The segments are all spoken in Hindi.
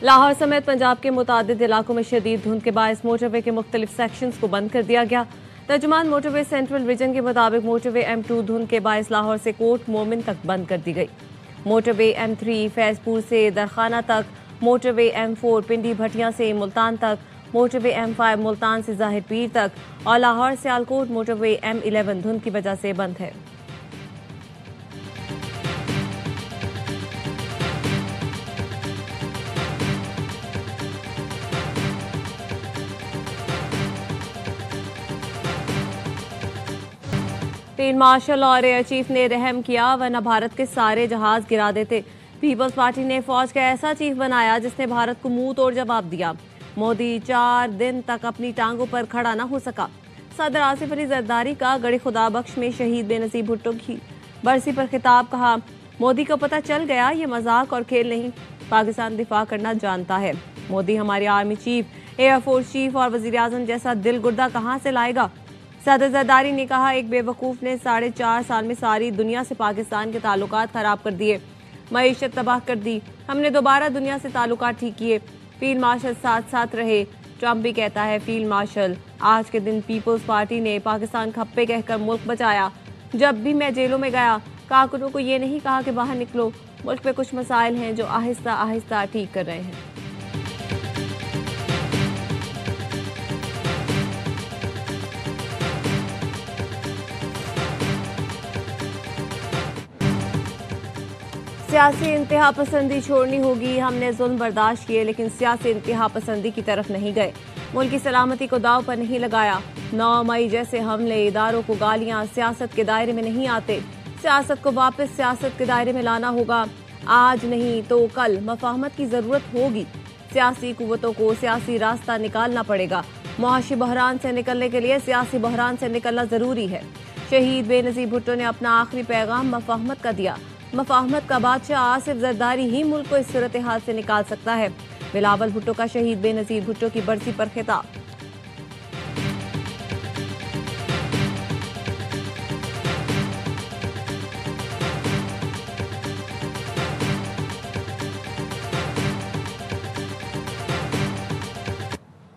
लाहौर समेत पंजाब के मुतादिद इलाकों में शदीद धुंध के बायस मोटरवे के मुख्तलिफ सेक्शंस को बंद कर दिया गया। तर्जुमान मोटरवे सेंट्रल रीजन के मुताबिक मोटरवे M2 धुंध के बायस लाहौर से कोट मोमिन तक बंद कर दी गई। मोटरवे M3 फैजपुर से दरखाना तक, मोटरवे M4 पिंडी भटिया से मुल्तान तक, मोटरवे M5 मुल्तान से जाहिर पीर तक और लाहौर से आलकोट मोटरवे M11 धुंध की वजह से बंद है। फील्ड मार्शल और एयर चीफ ने रहम किया, वरना भारत के सारे जहाज गिरा देते। पीपल्स पार्टी ने फौज का ऐसा चीफ बनाया जिसने भारत को मुंह तोड़ जवाब दिया। मोदी 4 दिन तक अपनी टांगों पर खड़ा न हो सका। सदर आसिफ अली जरदारी का गड़ी खुदा बख्श में शहीद बेनजीर भुट्टो की बरसी पर खिताब। कहा, मोदी को पता चल गया ये मजाक और खेल नहीं, पाकिस्तान दिफा करना जानता है। मोदी हमारे आर्मी चीफ, एयरफोर्स चीफ और वजीर आजम जैसा दिल गुर्दा कहाँ से लाएगा। सदर जरदारी ने कहा, एक बेवकूफ़ ने 4.5 साल में सारी दुनिया से पाकिस्तान के ताल्लुकात खराब कर दिए, मईशत तबाह कर दी। हमने दोबारा दुनिया से ताल्लुकात ठीक किए। फील्ड मार्शल साथ साथ रहे। ट्रंप भी कहता है फील्ड मार्शल। आज के दिन पीपल्स पार्टी ने पाकिस्तान खप्पे कहकर मुल्क बचाया। जब भी मैं जेलों में गया, कारकुनों को ये नहीं कहा कि बाहर निकलो, मुल्क में कुछ मसाइल हैं जो आहिस्ता आहिस्ता ठीक कर रहे हैं। सियासी इंतहा पसंदी छोड़नी होगी। हमने जुल्म बर्दाश्त किए लेकिन सियासी इंतहा पसंदी की तरफ नहीं गए। मुल्क की सलामती को दाव पर नहीं लगाया। 9 मई जैसे हमले, इदारों को गालियां सियासत के दायरे में नहीं आते। सियासत को वापस सियासत के दायरे में लाना होगा। आज नहीं तो कल मफाहमत की जरूरत होगी। सियासी कुव्वतों को सियासी रास्ता निकालना पड़ेगा। मुआशी बहरान से निकलने के लिए सियासी बहरान से निकलना जरूरी है। शहीद बेनजीर भुट्टो ने अपना आखिरी पैगाम मफाहमत का दिया। मफाहमत का बादशाह आसिफ जरदारी ही मुल्क को इस सूरत हाल से निकाल सकता है। बिलावल भुट्टो का शहीद बेनजीर भुट्टो की बरसी पर खिताब।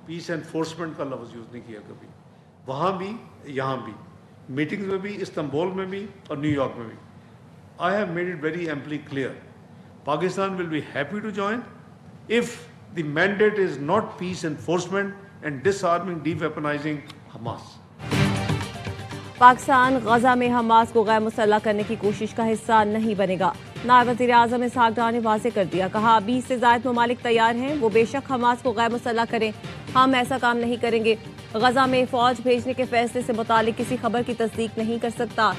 पीस एनफोर्समेंट का लफ्ज़ यूज़ नहीं किया कभी, वहाँ भी यहाँ भी, मीटिंग्स में भी, इस्तांबुल में भी और न्यूयॉर्क में भी। I have made it very amply clear. Pakistan will be happy to join if the mandate is not peace enforcement and disarming, de-weaponizing Hamas. Pakistan गजा में हमास को गैर मुसल्लह करने की कोशिश का हिस्सा नहीं बनेगा। नायब वज़ीर आज़म इसहाक डार ने वाज़ेह कर दिया। कहा, 20 से ज़ायद ममालिक तैयार हैं, वो बेशक हमास को गैर मुसल्लह करें, हम ऐसा काम नहीं करेंगे। गजा में फौज भेजने के फैसले से मुतालिक किसी खबर की तस्दीक नहीं कर सकता।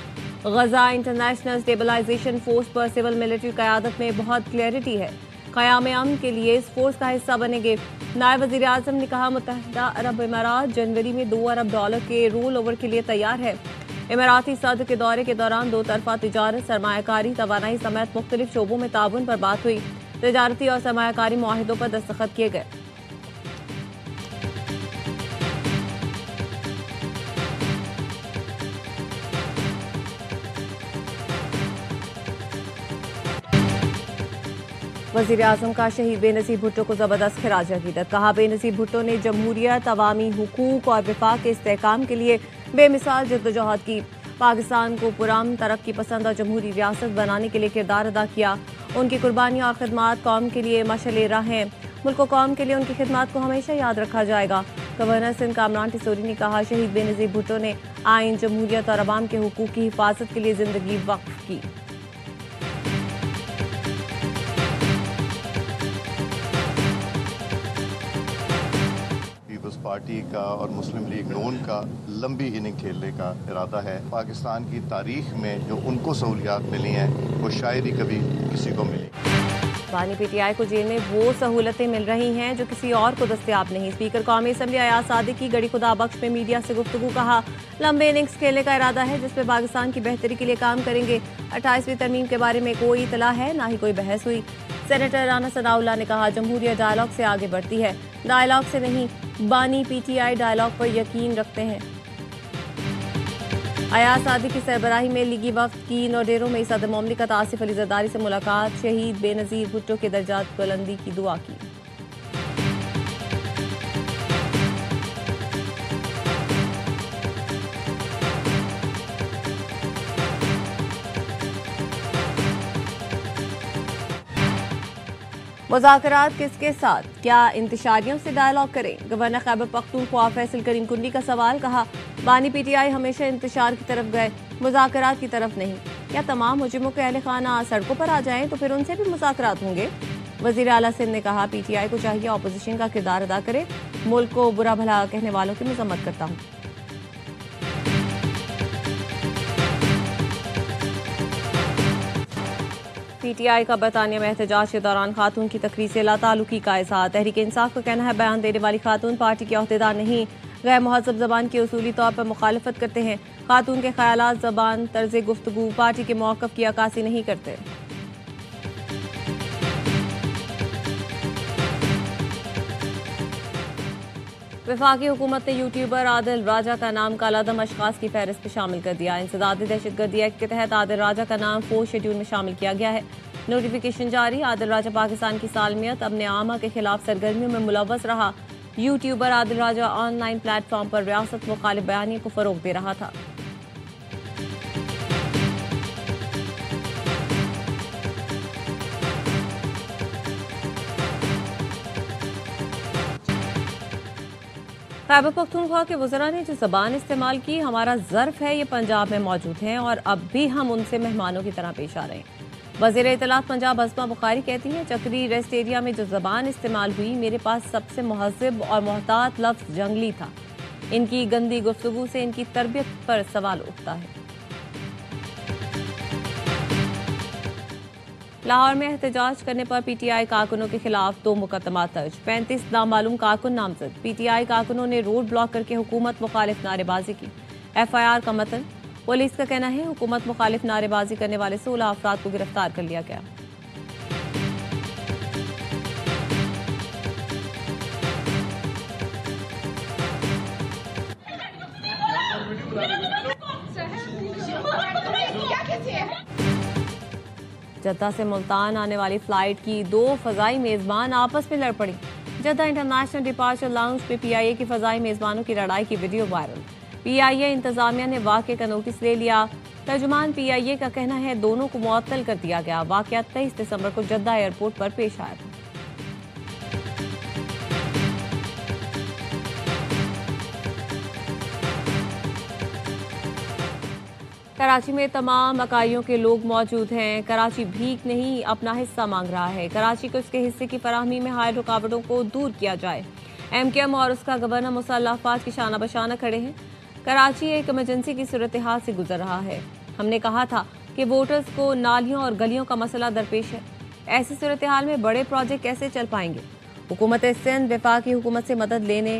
गजा इंटरनेशनल स्टेबलाइजेशन फोर्स पर सिविल मिलिट्री क़यादत में बहुत क्लैरिटी है। क़याम अमन के लिए इस फोर्स का हिस्सा बनेंगे। नायब वज़ीर आज़म ने कहा, मुत्तहिदा अरब इमारात जनवरी में $2 अरब के रोल ओवर के लिए तैयार है। इमाराती सदर के दौरे के दौरान 2 तरफा तिजारत, सरमायाकारी, तवानाई समेत मुख्तलिफ शोबों में ताउन पर बात हुई। तिजारती और सरमायाकारी मुआहिदों पर दस्तखत किए गए। वज़ीर आज़म का शहीद बेनजीर भुट्टो को ज़बरदस्त खिराज अक़ीदत। कहा, बेनजीर भुट्टो ने जमहूरियत, अवामी हुकूक और विफाक के इस्तेहकाम के लिए बेमिसाल जद्दोजहद की। पाकिस्तान को पुरअमन, तरक्की पसंद और जमहूरी रियासत बनाने के लिए किरदार अदा किया। उनकी कुर्बानियाँ और खिदमात कौम के लिए मशअल राह हैं। मुल्क व कौम के लिए उनकी खिदमात को हमेशा याद रखा जाएगा। गवर्नर सिंध कामरान टिसोरी ने कहा, शहीद बेनजीर भुट्टो ने आइन, जमहूरियत और अवाम के हुकूक की हिफाजत के लिए ज़िंदगी वक्फ की। पार्टी का और मुस्लिम लीग नून का लंबी इनिंग खेलने का इरादा है। पाकिस्तान की तारीख में जो उनको सहूलियात मिली हैं वो शायद ही कभी किसी को मिली। बानी PTI को जेल में वो सहूलतें मिल रही हैं जो किसी और को दस्तयाब नहीं। स्पीकर कौमी असम्बली अयाज सादिक की गड़ी खुदा बख्श में मीडिया से गुफ्तगू। कहा, लंबे इनिंग्स खेलने का इरादा है जिसमें पाकिस्तान की बेहतरी के लिए काम करेंगे। 28वीं तरमीम के बारे में कोई इतला है, ना ही कोई बहस हुई। सेनेटर राना सनाउल्लाह ने कहा, जमहूरियत डायलॉग से आगे बढ़ती है, डायलॉग से नहीं। बानी PTI डायलॉग पर यकीन रखते हैं। अयाज सादिक की सरबराही में लीगी वक्त की नौडेरों में सदर मुमलिकत आसिफ अली जरदारी से मुलाकात। शहीद बेनजीर भुट्टो के दर्जात बुलंदी की दुआ की। मुज़ाकरात किसके साथ, क्या इंतशारियों से डायलॉग करें? गवर्नर खैबर पख्तूनख्वा फैसल करीम कुंडी का सवाल। कहा, बानी पीटीआई हमेशा इंतशार की तरफ गए, मुज़ाकरात की तरफ नहीं। क्या तमाम मुजरिमों के अहले खाना सड़कों पर आ जाएं तो फिर उनसे भी मुज़ाकरात होंगे? वज़ीर आला सिंध ने कहा, पीटीआई को चाहिए अपोजिशन का किरदार अदा करे। मुल्क को बुरा भला कहने वालों की मजम्मत करता हूँ। पीटीआई का बरतानिया में एहतजाज के दौरान खातून की तकरीर से लाताल्लुकी का इज़हार। तहरीक इंसाफ का कहना है, बयान देने वाली खातून पार्टी के अहदेदार नहीं, गैर मुहज़्ज़ब ज़बान की उसूली तौर पर मुखालफत करते हैं। खातून के ख्यालात, ज़बान, तर्ज़ गुफ्तगू पार्टी के मौक़िफ़ की अक्कासी नहीं करते। वफाकी हुकूमत ने यूट्यूबर आदिल राजा का नाम कालादम अशखास की फहरिस्त में शामिल कर दिया। इंसदादी दहशतगर्दी एक्ट के तहत आदिल राजा का नाम 4 शेड्यूल में शामिल किया गया है। नोटिफिकेशन जारी। आदिल राजा पाकिस्तान की सालमियत अपने आमा के खिलाफ सरगर्मियों में मुलव्वस रहा। यूट्यूबर आदिल राजा ऑनलाइन प्लेटफॉर्म पर रियासत मुखालिफ बयानी को फरोग दे रहा था। खैबर पख्तूनख्वा के वज़रा ने जो ज़बान इस्तेमाल की, हमारा ज़र्फ़ है, ये पंजाब में मौजूद हैं और अब भी हम उनसे मेहमानों की तरह पेश आ रहे हैं। वज़ीर इत्तलात पंजाब हस्मा बुखारी कहती हैं, चक्री रेस्ट एरिया में जो ज़बान इस्तेमाल हुई, मेरे पास सबसे महज़्ज़ब और मोहतात लफ्ज़ जंगली था। इनकी गंदी गुफ्तगू से इनकी तरबियत पर सवाल उठता है। लाहौर में एहतजाज करने पर पीटीआई कारकुनों के खिलाफ 2 मुकदमा दर्ज। 35 नामालूम कारकुन नामजद। पीटीआई कारकुनों ने रोड ब्लॉक करके हुकूमत मुखालिफ नारेबाजी की। एफआईआर का मतन। पुलिस का कहना है, हुकूमत मुखालिफ नारेबाजी करने वाले 16 अफराद को गिरफ्तार कर लिया गया। जद्दा से मुल्तान आने वाली फ्लाइट की 2 फजाई मेजबान आपस में लड़ पड़ी। जद्दा इंटरनेशनल डिपार्चर लाउंज पे पीआईए की फजाई मेजबानों की लड़ाई की वीडियो वायरल। पीआईए इंतजामिया ने वाक़े का नोटिस ले लिया। तर्जुमान पीआईए का कहना है, दोनों को मुअत्तल कर दिया गया। वाक़या 23 दिसंबर को जद्दा एयरपोर्ट पर पेश आया था। कराची में तमाम इकाइयों के लोग मौजूद हैं। कराची भीख नहीं, अपना हिस्सा मांग रहा है। कराची को इसके हिस्से की फराहमी में हायल रुकावटों को दूर किया जाए। एमकेएम और उसका गवर्नर मुसल्लह अफवाज की शाना बशाना खड़े हैं। कराची एक इमरजेंसी की सूरत हाल से गुजर रहा है। हमने कहा था कि वोटर्स को नालियों और गलियों का मसला दरपेश है। ऐसी सूरत हाल में बड़े प्रोजेक्ट कैसे चल पाएंगे? हुकूमत सिंध वफाकी हुकूमत से मदद लेने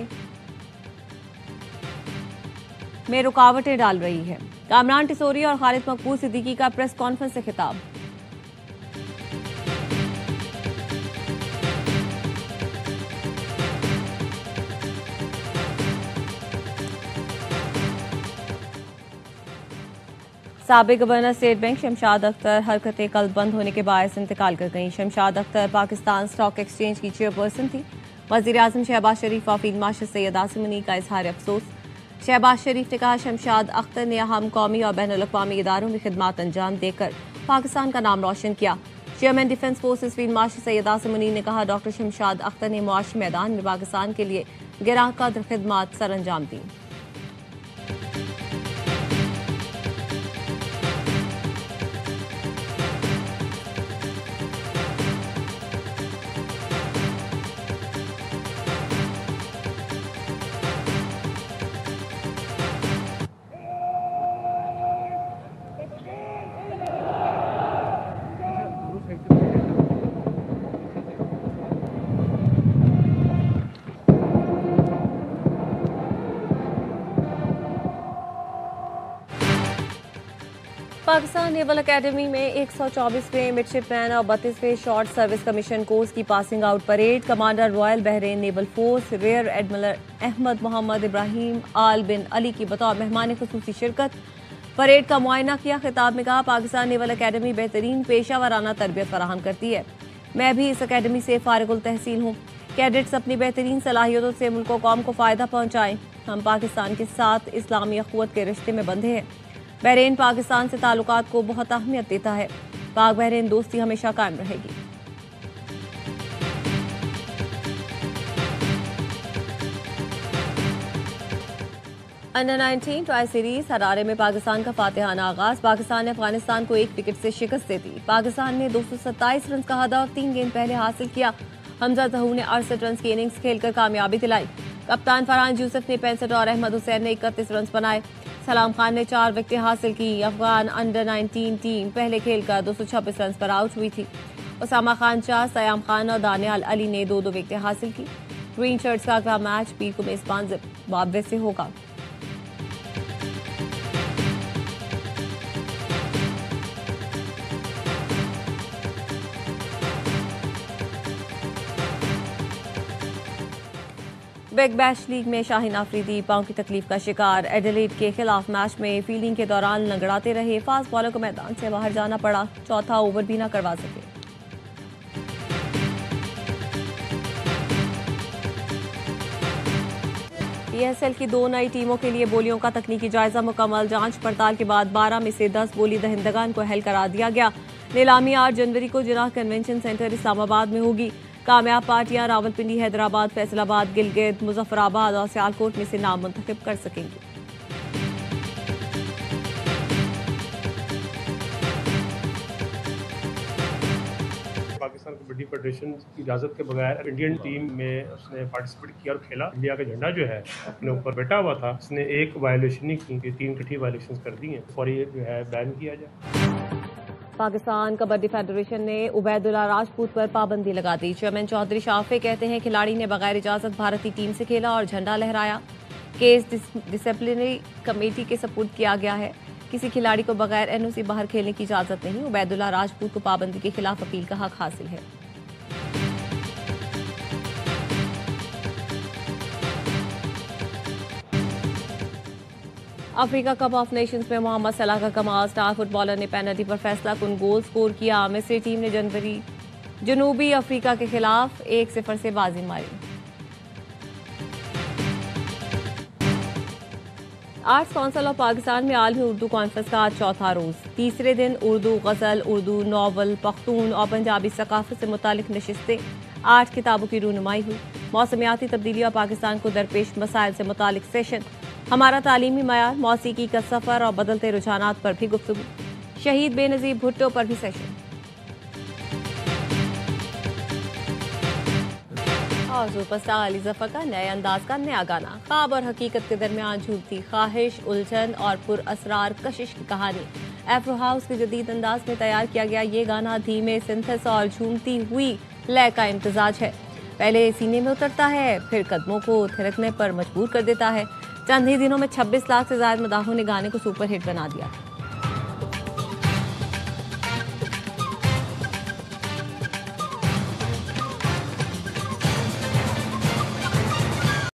में रुकावटें डाल रही है। कामरान टिसोरी और खालिद मकबूल सिद्दीकी का प्रेस कॉन्फ्रेंस से खिताब। साबिक governor state bank Shamshad Akhtar हरकतें कल्ब बंद होने के बायस इंतकाल कर गईं। शमशाद अख्तर पाकिस्तान स्टॉक एक्सचेंज की चेयरपर्सन थी। वज़ीर आज़म शहबाज शरीफ और फील्ड मार्शल सैयद आसिम मुनीर का इजहार अफसोस। शहबाज शरीफ ने कहा, शमशाद अख्तर ने अहम कौमी और बैनुल अक़वामी इदारों में खिदमात अंजाम देकर पाकिस्तान का नाम रोशन किया। Chairman defence forces field marshal Syed Asim Munir ने कहा, डॉक्टर शमशाद अख्तर ने मुआशी मैदान में पाकिस्तान के लिए गिराकद खिदमात सर अंजाम दी। पाकिस्तान नेवल एकेडमी में 124वें मिडशिपमैन और 32वें शॉर्ट सर्विस कमीशन कोर्स की passing out parade. Commander Royal Bahrain Naval Force rear admiral Ahmed Mohammed Ibrahim Al bin Ali की बतौर मेहमान खुसूसी शिरकत। परेड का मुआयना किया। खिताब में कहा, पाकिस्तान नेवल एकेडमी बेहतरीन पेशा वाराना तरबियत फराहम करती है। मैं भी इस अकेडमी से फारिगुल तहसील हूँ। कैडेट्स अपनी बेहतरीन सलाहियतों से मुल्क और कौम को फ़ायदा पहुँचाएँ। हम पाकिस्तान के साथ इस्लामी अखुवत के रिश्ते में बंधे हैं। बहरीन पाकिस्तान से ताल्लुकात को बहुत अहमियत देता है। पाक बहरीन दोस्ती हमेशा कायम रहेगी। अंडर 19 ट्राई सीरीज हरारे में पाकिस्तान का फातिहाना आगाज। पाकिस्तान ने अफगानिस्तान को 1 विकेट से शिकस्त दे दी। पाकिस्तान ने 227 रन का हदफ 3 गेंद पहले हासिल किया। हमजा जहूर ने 68 रन की इनिंग्स खेलकर कामयाबी दिलाई। कप्तान फरहान यूसुफ ने 65 और अहमद हुसैन ने 31 रन बनाए। सलाम खान ने 4 विकेटें हासिल की। अफगान अंडर 19 टीम पहले खेलकर 226 रन पर आउट हुई थी। उसामा खान 4, सयाम खान और दानियाल अली ने 2-2 विकेटें हासिल की। ग्रीन शर्ट्स का अगला मैच पीर को मेजबान जिम्बाब्वे से होगा। बिग बैश लीग में शाहीन अफरीदी पांव की तकलीफ का शिकार। एडिलेड के खिलाफ मैच में फील्डिंग के दौरान लंगड़ाते रहे। फास्ट बॉलर को मैदान से बाहर जाना पड़ा। चौथा ओवर भी न करवा सके। पीएसएल की 2 नई टीमों के लिए बोलियों का तकनीकी जायजा मुकम्मल। जांच पड़ताल के बाद 12 में से 10 बोली दहिंदगान को अहल करा दिया गया। नीलामी 8 जनवरी को जिन्ना कन्वेंशन सेंटर इस्लामाबाद में होगी। कामयाब पार्टियां रावलपिंडी, हैदराबाद, फैसलाबाद, गिलगित, मुजफ्फराबाद और सियालकोट में से नाम मुंतखब कर सकेंगी। पाकिस्तान कबड्डी फेडरेशन की इजाज़त के बगैर इंडियन टीम में उसने पार्टिसिपेट किया और खेला। इंडिया का झंडा जो है अपने ऊपर बैठा हुआ था। उसने एक वायलेशन ही की, 3 इकट्ठी वायलेशन कर दी हैं। और ये जो है बैन किया जाए। पाकिस्तान कबड्डी फेडरेशन ने उबैदुल्ला राजपूत पर पाबंदी लगा दी। चेयरमैन चौधरी शाफे कहते हैं खिलाड़ी ने बगैर इजाजत भारतीय टीम से खेला और झंडा लहराया। केस डिसिप्लिनरी कमेटी के सपुर्द किया गया है। किसी खिलाड़ी को बगैर एनओसी बाहर खेलने की इजाजत नहीं। उबैदुल्ला राजपूत को पाबंदी के खिलाफ अपील का हक हासिल है। अफ्रीका कप ऑफ नेशंस में मोहम्मद सलाह का कमाल। स्टार फुटबॉलर ने पेनल्टी पर फैसला कुन गोल स्कोर किया। मिस्री टीम ने जनूबी अफ्रीका के खिलाफ 1-0 से बाजी मारी। आर्ट्स काउंसिल ऑफ पाकिस्तान में आलमी उर्दू कॉन्फ्रेंस का आज चौथा रोज। तीसरे दिन उर्दू गज़ल, उर्दू नॉवल, पख्तून और पंजाबी सकाफत से मुतालिक नशिस्तें 8 किताबों की रूनुमाई हुई। मौसमियाती तब्दीली और पाकिस्तान को दरपेश मसाइल से मुतालिक सेशन। हमारा तालीमी मयार, मौसीकी का सफ़र और बदलते रुझानात पर भी गुफ्तगू। शहीद बेनज़ीर भुट्टो पर भी सेशन। और सुपरस्टार अली जफर का नए अंदाज का नया गाना। ख्वाब और हकीकत के दरमियान झूलती ख्वाहिश, उलझन और पुरअसरार कशिश की कहानी। एफ्रो हाउस के जदीद अंदाज में तैयार किया गया ये गाना धीमे सिंथेस और झूमती हुई लय का इम्तजाज है। पहले सीने में उतरता है, फिर कदमों को थिरकने पर मजबूर कर देता है। चंद ही दिनों में 26 लाख से ज्यादा मदाहों ने गाने को सुपरहिट बना दिया।